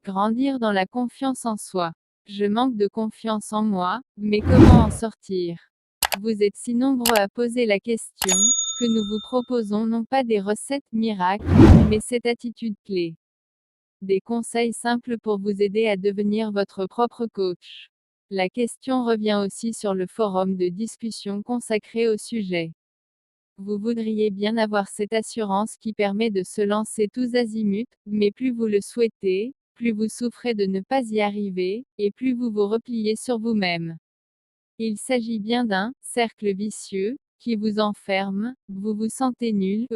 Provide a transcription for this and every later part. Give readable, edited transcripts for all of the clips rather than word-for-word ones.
Grandir dans la confiance en soi. Je manque de confiance en moi, mais comment en sortir? Vous êtes si nombreux à poser la question, que nous vous proposons non pas des recettes miracles, mais cette attitude clé. Des conseils simples pour vous aider à devenir votre propre coach. La question revient aussi sur le forum de discussion consacré au sujet. Vous voudriez bien avoir cette assurance qui permet de se lancer tous azimuts, mais plus vous le souhaitez, plus vous souffrez de ne pas y arriver, et plus vous vous repliez sur vous-même. Il s'agit bien d'un cercle vicieux qui vous enferme, vous vous sentez nul,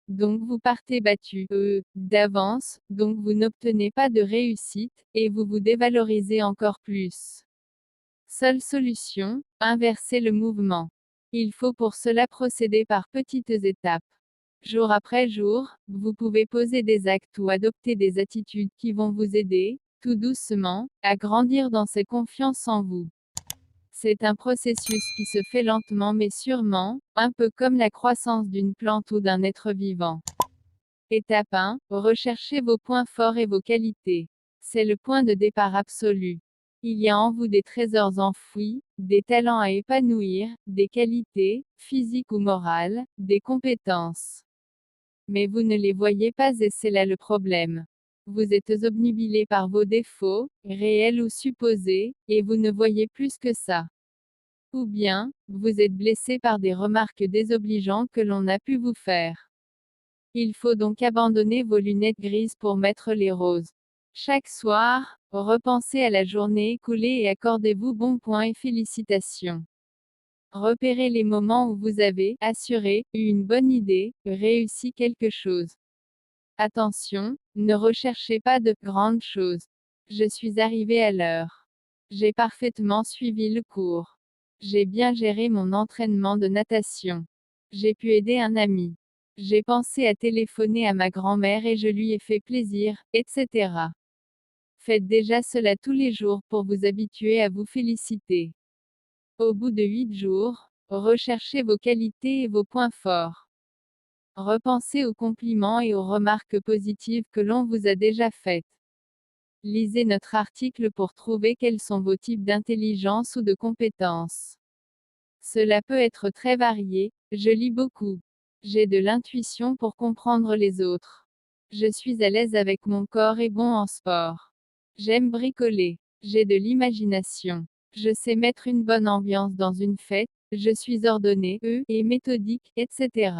donc vous partez battu, d'avance, donc vous n'obtenez pas de réussite, et vous vous dévalorisez encore plus. Seule solution, inverser le mouvement. Il faut pour cela procéder par petites étapes. Jour après jour, vous pouvez poser des actes ou adopter des attitudes qui vont vous aider, tout doucement, à grandir dans cette confiance en vous. C'est un processus qui se fait lentement mais sûrement, un peu comme la croissance d'une plante ou d'un être vivant. Étape 1. Recherchez vos points forts et vos qualités. C'est le point de départ absolu. Il y a en vous des trésors enfouis, des talents à épanouir, des qualités, physiques ou morales, des compétences. Mais vous ne les voyez pas et c'est là le problème. Vous êtes obnubilé par vos défauts, réels ou supposés, et vous ne voyez plus que ça. Ou bien, vous êtes blessé par des remarques désobligeantes que l'on a pu vous faire. Il faut donc abandonner vos lunettes grises pour mettre les roses. Chaque soir, repensez à la journée écoulée et accordez-vous bons points et félicitations. Repérez les moments où vous avez, assuré, eu une bonne idée, réussi quelque chose. Attention, ne recherchez pas de grandes choses. Je suis arrivé à l'heure. J'ai parfaitement suivi le cours. J'ai bien géré mon entraînement de natation. J'ai pu aider un ami. J'ai pensé à téléphoner à ma grand-mère et je lui ai fait plaisir, etc. Faites déjà cela tous les jours pour vous habituer à vous féliciter. Au bout de 8 jours, recherchez vos qualités et vos points forts. Repensez aux compliments et aux remarques positives que l'on vous a déjà faites. Lisez notre article pour trouver quels sont vos types d'intelligence ou de compétences. Cela peut être très varié, je lis beaucoup. J'ai de l'intuition pour comprendre les autres. Je suis à l'aise avec mon corps et bon en sport. J'aime bricoler. J'ai de l'imagination. Je sais mettre une bonne ambiance dans une fête, je suis ordonné, et méthodique, etc.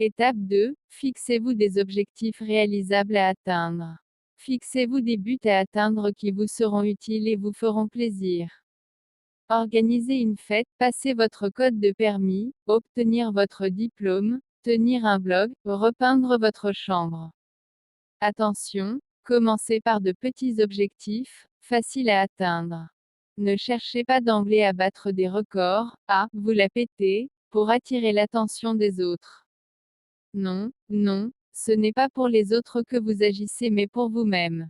Étape 2. Fixez-vous des objectifs réalisables à atteindre. Fixez-vous des buts à atteindre qui vous seront utiles et vous feront plaisir. Organisez une fête, passez votre code de permis, obtenir votre diplôme, tenir un blog, repeindre votre chambre. Attention, commencez par de petits objectifs, faciles à atteindre. Ne cherchez pas d'emblée à battre des records, vous la pétez, pour attirer l'attention des autres. Non, non, ce n'est pas pour les autres que vous agissez mais pour vous-même.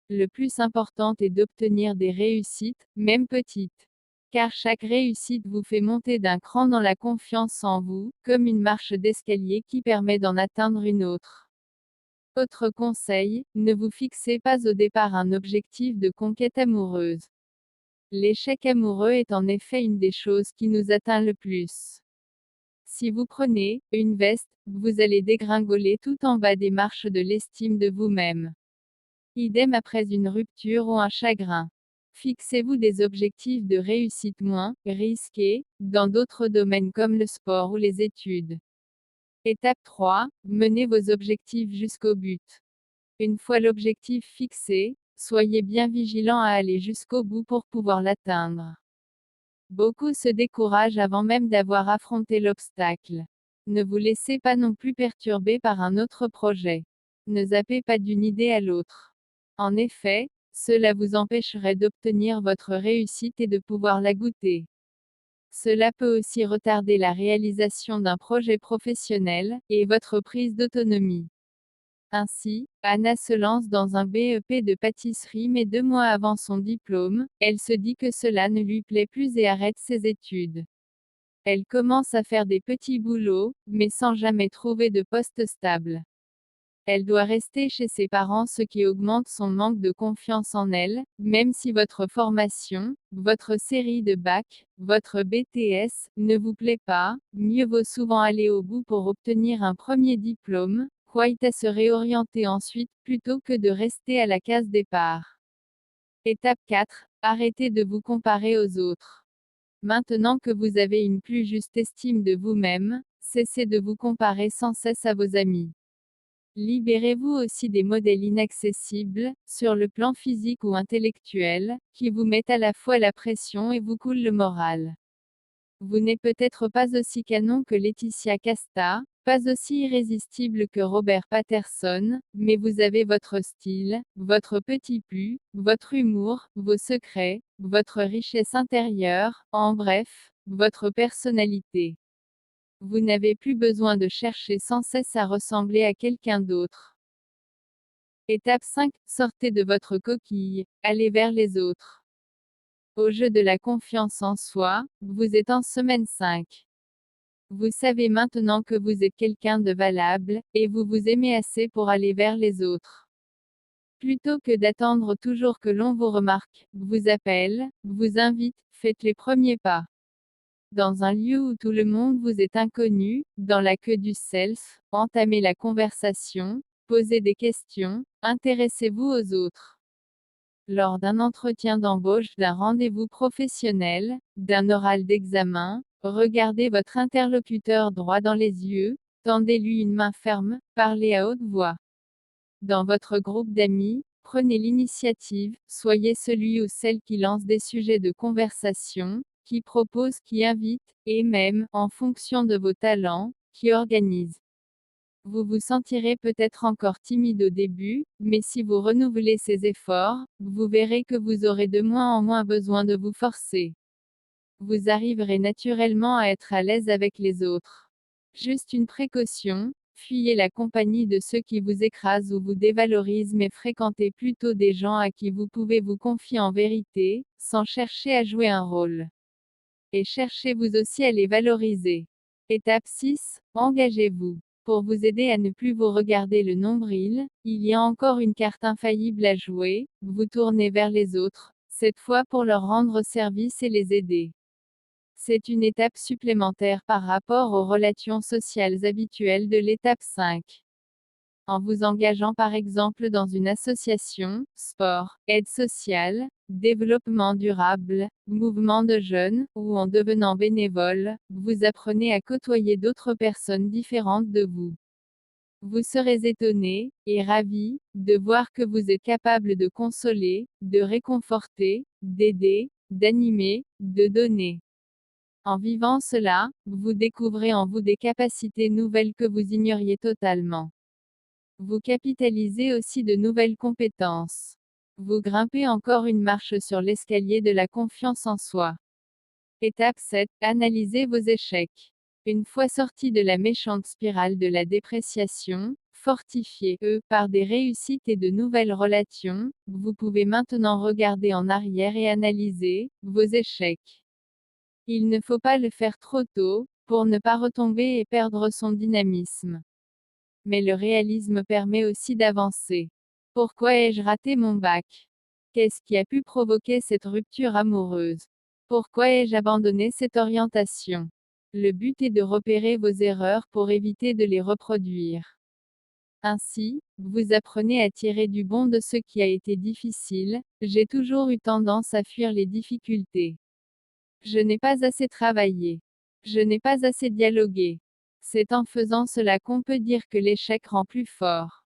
Le plus important est d'obtenir des réussites, même petites. Car chaque réussite vous fait monter d'un cran dans la confiance en vous, comme une marche d'escalier qui permet d'en atteindre une autre. Autre conseil, ne vous fixez pas au départ un objectif de conquête amoureuse. L'échec amoureux est en effet une des choses qui nous atteint le plus. Si vous prenez une veste, vous allez dégringoler tout en bas des marches de l'estime de vous-même. Idem après une rupture ou un chagrin. Fixez-vous des objectifs de réussite moins risqués, dans d'autres domaines comme le sport ou les études. Étape 3. Menez vos objectifs jusqu'au but. Une fois l'objectif fixé, soyez bien vigilant à aller jusqu'au bout pour pouvoir l'atteindre. Beaucoup se découragent avant même d'avoir affronté l'obstacle. Ne vous laissez pas non plus perturber par un autre projet. Ne zappez pas d'une idée à l'autre. En effet, cela vous empêcherait d'obtenir votre réussite et de pouvoir la goûter. Cela peut aussi retarder la réalisation d'un projet professionnel, et votre prise d'autonomie. Ainsi, Anna se lance dans un BEP de pâtisserie mais 2 mois avant son diplôme, elle se dit que cela ne lui plaît plus et arrête ses études. Elle commence à faire des petits boulots, mais sans jamais trouver de poste stable. Elle doit rester chez ses parents, ce qui augmente son manque de confiance en elle, même si votre formation, votre série de bac, votre BTS, ne vous plaît pas, mieux vaut souvent aller au bout pour obtenir un premier diplôme, quitte à se réorienter ensuite, plutôt que de rester à la case départ. Étape 4. Arrêtez de vous comparer aux autres. Maintenant que vous avez une plus juste estime de vous-même, cessez de vous comparer sans cesse à vos amis. Libérez-vous aussi des modèles inaccessibles, sur le plan physique ou intellectuel, qui vous mettent à la fois la pression et vous coulent le moral. Vous n'êtes peut-être pas aussi canon que Laetitia Casta, pas aussi irrésistible que Robert Patterson, mais vous avez votre style, votre petit plus, votre humour, vos secrets, votre richesse intérieure, en bref, votre personnalité. Vous n'avez plus besoin de chercher sans cesse à ressembler à quelqu'un d'autre. Étape 5. Sortez de votre coquille, allez vers les autres. Au jeu de la confiance en soi, vous êtes en semaine 5. Vous savez maintenant que vous êtes quelqu'un de valable, et vous vous aimez assez pour aller vers les autres. Plutôt que d'attendre toujours que l'on vous remarque, vous appelle, vous invite, faites les premiers pas. Dans un lieu où tout le monde vous est inconnu, dans la queue du self, entamez la conversation, posez des questions, intéressez-vous aux autres. Lors d'un entretien d'embauche, d'un rendez-vous professionnel, d'un oral d'examen, regardez votre interlocuteur droit dans les yeux, tendez-lui une main ferme, parlez à haute voix. Dans votre groupe d'amis, prenez l'initiative, soyez celui ou celle qui lance des sujets de conversation, qui propose, qui invite, et même, en fonction de vos talents, qui organise. Vous vous sentirez peut-être encore timide au début, mais si vous renouvelez ces efforts, vous verrez que vous aurez de moins en moins besoin de vous forcer. Vous arriverez naturellement à être à l'aise avec les autres. Juste une précaution, fuyez la compagnie de ceux qui vous écrasent ou vous dévalorisent, mais fréquentez plutôt des gens à qui vous pouvez vous confier en vérité, sans chercher à jouer un rôle. Et cherchez vous aussi à les valoriser. Étape 6. Engagez-vous. Pour vous aider à ne plus vous regarder le nombril, il y a encore une carte infaillible à jouer, vous tournez vers les autres, cette fois pour leur rendre service et les aider. C'est une étape supplémentaire par rapport aux relations sociales habituelles de l'étape 5. En vous engageant par exemple dans une association, sport, aide sociale, développement durable, mouvement de jeunes, ou en devenant bénévole, vous apprenez à côtoyer d'autres personnes différentes de vous. Vous serez étonné, et ravi, de voir que vous êtes capable de consoler, de réconforter, d'aider, d'animer, de donner. En vivant cela, vous découvrez en vous des capacités nouvelles que vous ignoriez totalement. Vous capitalisez aussi de nouvelles compétences. Vous grimpez encore une marche sur l'escalier de la confiance en soi. Étape 7. Analysez vos échecs. Une fois sorti de la méchante spirale de la dépréciation, fortifié, par des réussites et de nouvelles relations, vous pouvez maintenant regarder en arrière et analyser vos échecs. Il ne faut pas le faire trop tôt, pour ne pas retomber et perdre son dynamisme. Mais le réalisme permet aussi d'avancer. Pourquoi ai-je raté mon bac? Qu'est-ce qui a pu provoquer cette rupture amoureuse? Pourquoi ai-je abandonné cette orientation? Le but est de repérer vos erreurs pour éviter de les reproduire. Ainsi, vous apprenez à tirer du bon de ce qui a été difficile. J'ai toujours eu tendance à fuir les difficultés. Je n'ai pas assez travaillé. Je n'ai pas assez dialogué. C'est en faisant cela qu'on peut dire que l'échec rend plus fort.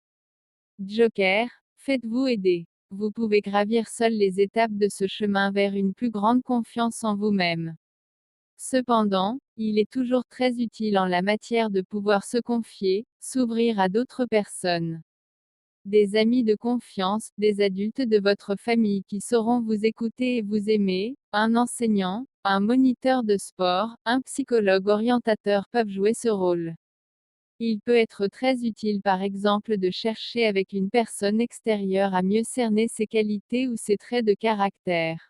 Joker, faites-vous aider. Vous pouvez gravir seul les étapes de ce chemin vers une plus grande confiance en vous-même. Cependant, il est toujours très utile en la matière de pouvoir se confier, s'ouvrir à d'autres personnes. Des amis de confiance, des adultes de votre famille qui sauront vous écouter et vous aimer, un enseignant, un moniteur de sport, un psychologue orientateur peuvent jouer ce rôle. Il peut être très utile par exemple de chercher avec une personne extérieure à mieux cerner ses qualités ou ses traits de caractère.